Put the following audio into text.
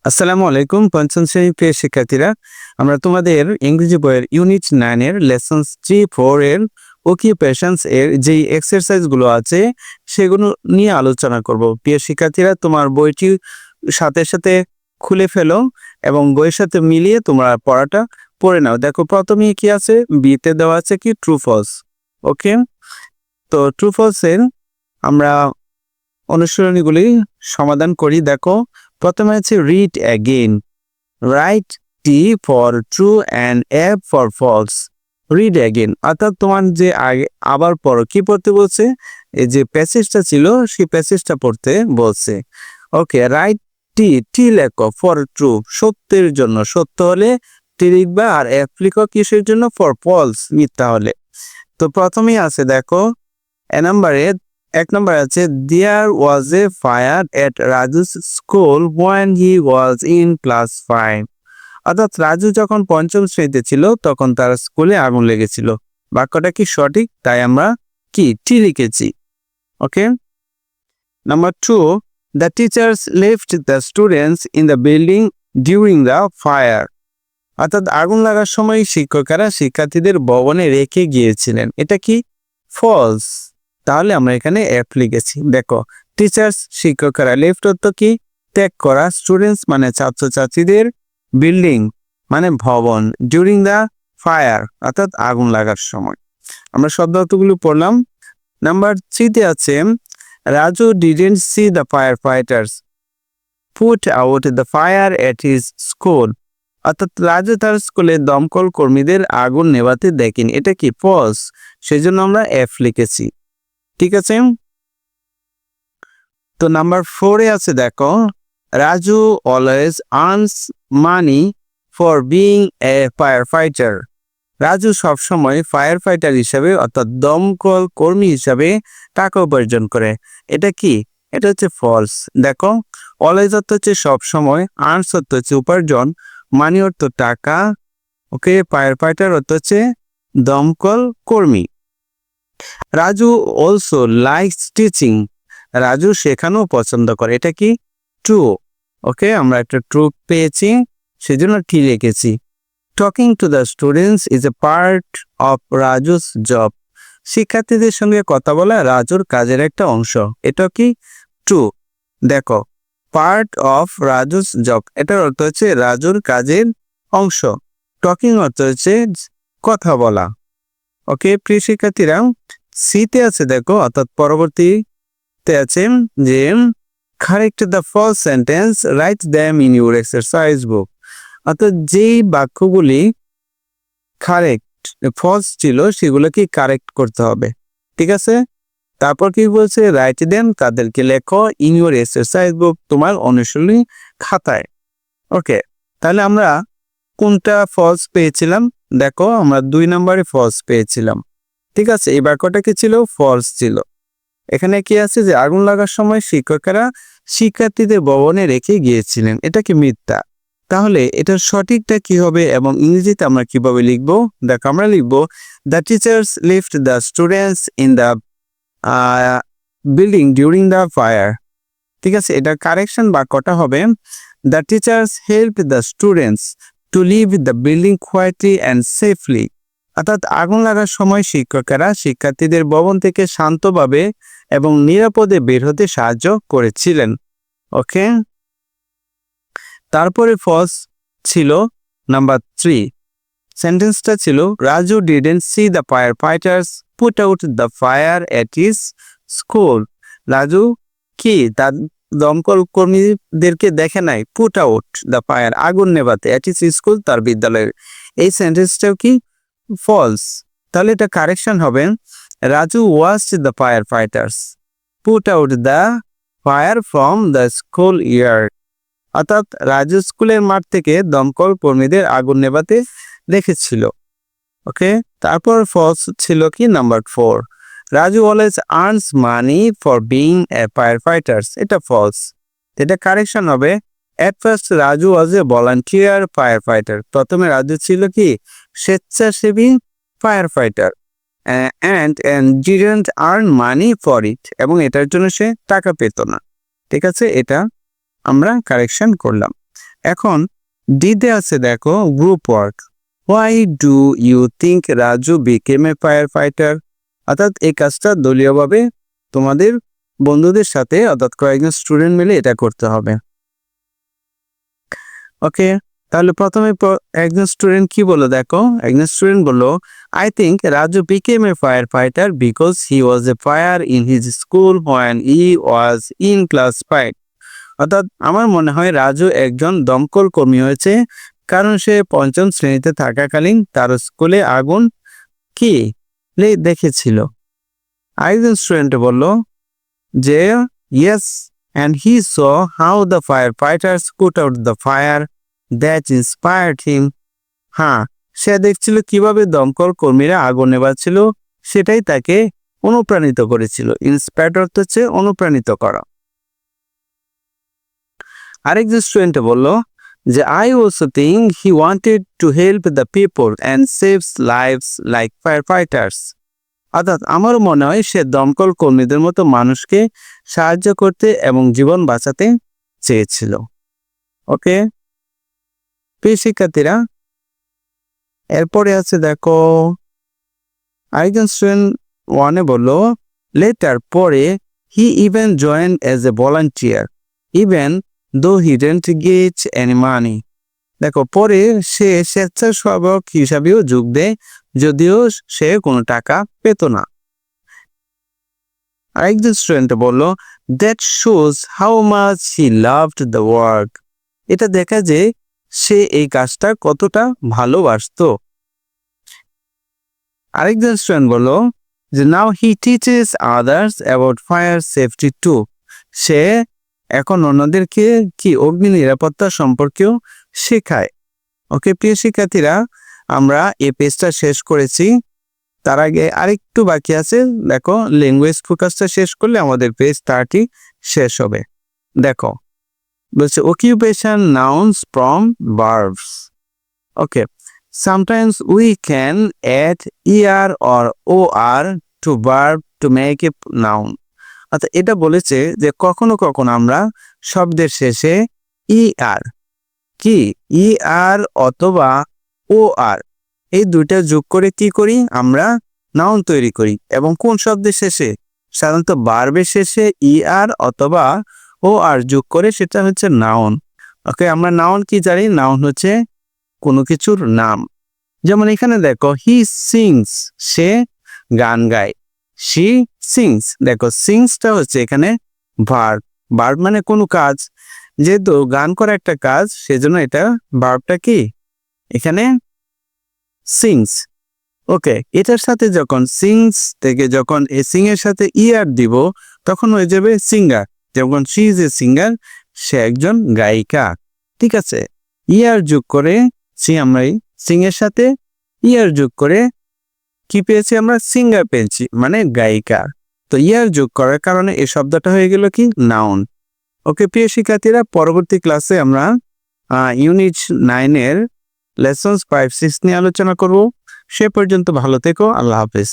আসসালামু আলাইকুম পঞ্চম শ্রেণীর প্রিয় শিক্ষার্থীরা, আমরা তোমাদের ইংরেজি বইয়ের ইউনিট 9 এর লেসন্স 3-4 এর অকুপেশনস এর যেই এক্সারসাইজগুলো আছে সেগুলো নিয়ে আলোচনা করব। প্রিয় শিক্ষার্থীরা, তোমার বইটি সাথে সাথে খুলে ফেলো এবং বইয়ের সাথে মিলিয়ে তোমরা পড়াটা পড়ে নাও। দেখো প্রথমে কি আছে, বিতে দেওয়া আছে কি ট্রু ফলস। ওকে, তো ট্রু ফলস এর আমরা অনুশীলনীগুলি সমাধান করি। দেখো প্রথমে আছে read again, right T for true and F for false. Read again অর্থাৎ তোমার যে আগে আবার পড়ো, কি পড়তে বলছে, এই যে প্যাসেজটা ছিল সেই প্যাসেজটা পড়তে বলছে। ওকে, রাইট টি, টি লেখো ফর ট্রু, সত্যের জন্য, সত্য হলে টি লিখবা, আর এফ লিখো কিসের জন্য, ফর ফলস, মিথ্যা হলে। তো প্রথমেই আছে দেখো এক নম্বরে আছে there was a fire at Raju's school when he was in class 5। অর্থাৎ রাজু যখন পঞ্চম শ্রেণীতে ছিল তখন তার স্কুলে আগুন লেগেছিল। বাক্যটা কি সঠিক, তাই আমরা কি টি লিখেছি। Okay, number 2, the teachers left the students in the building during the fire. অর্থাৎ আগুন লাগার সময় শিক্ষকেরা শিক্ষার্থীদের ভবনে রেখে গিয়েছিলেন। এটা কি ফলস, তাহলে আমরা এখানে এফ লিখেছি। দেখো টিচার্স শিক্ষকেরা, লেফট অর্থ কি ত্যাগ করা, স্টুডেন্টস মানে ছাত্রছাত্রীদের, বিল্ডিং মানে ভবন, ডিউরিং দ্য ফায়ার অর্থাৎ আগুন লাগার সময়। আমরা শব্দ অর্থগুলো পড়লাম। নাম্বার 3-তে আছে Raju didn't C the fire fighters put out the fire at his school. অর্থাৎ রাজু তার স্কুলে দমকল কর্মীদের আগুন নেভাতে দেখেনি। এটা কি ফলস, সেজন্য আমরা এফ লিখেছি। ঠিক আছে, তো নাম্বার 4-এ আছে দেখো Raju always earns money for being a fire fighter. Raju সবসময় ফায়ার ফাইটার হিসাবে অর্থাৎ দমকল কর্মী হিসাবে টাকা উপার্জন করে। এটা কি, এটা হচ্ছে ফলস। দেখো অলওয়েজ অর্থ হচ্ছে সবসময়, আর্নস অর্থ হচ্ছে উপার্জন, মানি অর্থ টাকা, ওকে, ফায়ার ফাইটার অর্থ হচ্ছে দমকল কর্মী। Raju also likes teaching. Raju শেখানো পছন্দ করে। এটা কি ট্রু। ওকে, আমরা একটা ট্রু পেয়েছি, সেজন্য টি লিখেছি। Talking to the students is a part of Raju's job. শিক্ষার্থীদের সঙ্গে কথা বলা রাজুর কাজের একটা অংশ। এটা কি ট্রু। দেখো পার্ট অফ রাজুস জব, এটার অর্থ হচ্ছে রাজুর কাজের অংশ। টকিং অর্থ হচ্ছে কথা বলা। ওকে প্রিয় শিক্ষার্থীরা, সিতে আছে দেখো অর্থাৎ পরবর্তীতে আছে যে correct the false sentence, write them in your exercise book. অর্থাৎ যেই বাক্যগুলি কারেক্ট ফলস ছিল সেগুলোকে কারেক্ট করতে হবে। ঠিক আছে, তারপর কি বলছে, রাইট দেম, তাদেরকে লেখো ইন ইউর এক্সারসাইজ বুক, তোমার অনুশীলনী খাতায়। ওকে, তাহলে আমরা কোনটা ফলস পেয়েছিলাম, দেখো আমরা 2 নম্বরে ফলস পেয়েছিলাম। ঠিক আছে, এই বাক্যটা কি ছিল, ফলস ছিল। এখানে কি আছে যে আগুন লাগার সময় শিক্ষকেরা শিক্ষার্থীদের ভবনে রেখে গিয়েছিলেন। এটা কি মিথ্যা। তাহলে এটার সঠিকটা কি হবে এবং ইংরেজিতে আমরা কিভাবে লিখবো, দেখো আমরা লিখবো the teachers lift the students in the building during the fire. ঠিক আছে, এটা কারেকশন বাক্যটা হবে the teachers help the students to leave the building quietly and safely. অর্থাৎ আগুন লাগার সময় শিক্ষকেরা শিক্ষার্থীদের ভবন থেকে শান্তভাবে এবং নিরাপদে বের হতে সাহায্য করেছিলেন। ওকে, তারপরে ফলস ছিল নাম্বার 3। সেন্টেন্সটা ছিল Raju didn't C the fire fighters put out the fire at his school. Raju কি তার দমকল কর্মীদেরকে দেখে নাই পুট আউট দ্য ফায়ার, আগুন নেভাতে, এট হিজ স্কুল, তার বিদ্যালয়ের। এই সেন্টেন্সটাও কি ফলস। তাহলে এটা কারেকশন হবে Raju watched the fire fighters put out the fire from the school yard. অর্থাৎ রাজু স্কুলের মাঠ থেকে দমকল কর্মীদের আগুন নেভাতে দেখেছিল। ওকে, তারপর ফলস ছিল কি number 4, Raju always earns money for being a fire fighters. এটা ফলস। এটা কারেকশন হবে at first Raju was A volunteer fire fighter. প্রথমে রাজু ছিল কি স্বেচ্ছাসেবী fire fighter and didn't earn money for it, এবং এটার জন্য সে টাকা পেত না। ঠিক আছে, এটা আমরা কারেকশন করলাম। এখন ডিতে আছে দেখো group work. Why do you think Raju became a firefighter? অর্থাৎ এই কাজটা দলীয়ভাবে তোমাদের বন্ধুদের সাথে অর্থাৎ কয়েকজন স্টুডেন্ট মিলে এটা করতে হবে। ওকে, তাহলে প্রথমে একজন স্টুডেন্ট কি বললো দেখো, একজন স্টুডেন্ট বললো I think Raju became a fire fighter because he was a fire in his school when he was in class 5। অর্থাৎ আমার মনে হয় রাজু একজন দমকল কর্মী হয়েছে কারণ সে পঞ্চম শ্রেণীতে থাকাকালীন তার স্কুলে আগুন কি দেখেছিল। আরেকজন স্টুডেন্ট বলল যে yes and he saw how the fire fighters put out the fire that inspired him. হ্যাঁ, সে দেখছিল কিভাবে দমকল কর্মীরা আগুন নেভাচ্ছিল, সেটাই তাকে অনুপ্রাণিত করেছিল। ইন্সপায়ার্ড অর্থ হচ্ছে অনুপ্রাণিত করা। আরেকজন স্টুডেন্ট বলল যে I also think he wanted to help the people and saves lives like fire fighters. অর্থাৎ আমারও মনে হয় সে দমকল কর্মীদের মতো মানুষকে সাহায্য করতে এবং জীবন বাঁচাতে চেয়েছিল। ওকে প্রিয় শিক্ষার্থীরা, এরপরে আছে দেখো আরেকজন স্টুডেন্ট ওয়ানে বলল লেটার পরে হি even join as a volunteer even though he didn't get any money. দেখো পরে সে স্বেচ্ছাসেবক হিসাবেও যোগ দেয় যদিও সে কোনো টাকা পেত না। আরেকজন স্টুডেন্ট বলল that shows how much he loved the work. এটা দেখা যে সে এই কাজটা কতটা ভালোবাসতো। আরেকজন স্টুডেন্ট বলল যে now he teaches others about fire safety too. সে এখন অন্যদেরকে কি অগ্নি নিরাপত্তা সম্পর্কেও শেখায়। ওকে প্রিয় শিক্ষার্থীরা, আমরা এই পেজটা শেষ করেছি। তার আগে আরেকটু বাকি আছে, দেখো ল্যাঙ্গুয়েজ ফোকাসটা শেষ করলে আমাদের পেজ 30 শেষ হবে। দেখো বলছে occupation nouns from verbs. Okay, sometimes we can add er or or to verb to make a noun। অর্থাৎ এটা বলেছে যে কখনো কখনো আমরা শব্দের শেষে er কি er অথবা or এই দুইটা যোগ করে কি করি আমরা নাউন তৈরি করি। এবং কোন শব্দের শেষে? সাধারণত ভার্বের শেষে er অথবা or যোগ করে সেটা হচ্ছে নাউন। ওকে, আমরা নাউন কি জানি? নাউন হচ্ছে কোনো কিছুর নাম। যেমন এখানে দেখো হি সিংস, সে গান গায়। শি সিংস, দেখো সিংসটা হচ্ছে এখানে ভার্ব। ভার্ব মানে কোনো কাজ, যেহেতু গান করা একটা কাজ সেজন্য এটা ভার্বটা কি এখানে সিংস। ওকে, এটার সাথে যখন সিংস থেকে যখন এ সিং এর সাথে ইয়ার দিব তখন হয়ে যাবে সিঙ্গার। যখন শি ইজ এ সিঙ্গার, সে একজন গায়িকা। ঠিক আছে, ইয়ার যোগ করে আমরা সিং এর সাথে ইয়ার যোগ করে কি পেয়েছি আমরা? সিঙ্গার পেয়েছি, মানে গায়িকা। তো ইয়ার যোগ করার কারণে এই শব্দটা হয়ে গেল কি নাউন। ওকে প্রিয় শিক্ষার্থীরা, পরবর্তী ক্লাসে আমরা ইউনিট 9 এর লেসন্স 5-6 নিয়ে আলোচনা করব। সে পর্যন্ত ভালো থেকো, আল্লাহ হাফেজ।